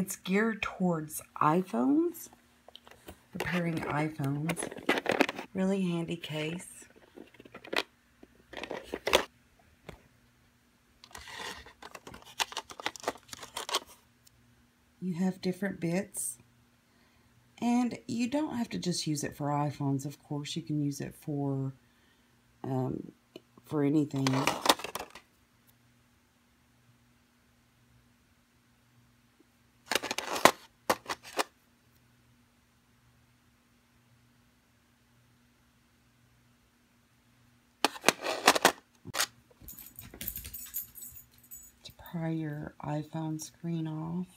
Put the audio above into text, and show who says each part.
Speaker 1: It's geared towards iPhones, repairing iPhones. Really handy case. You have different bits, and you don't have to just use it for iPhones. Of course, you can use it for anything. To pry your iPhone screen off.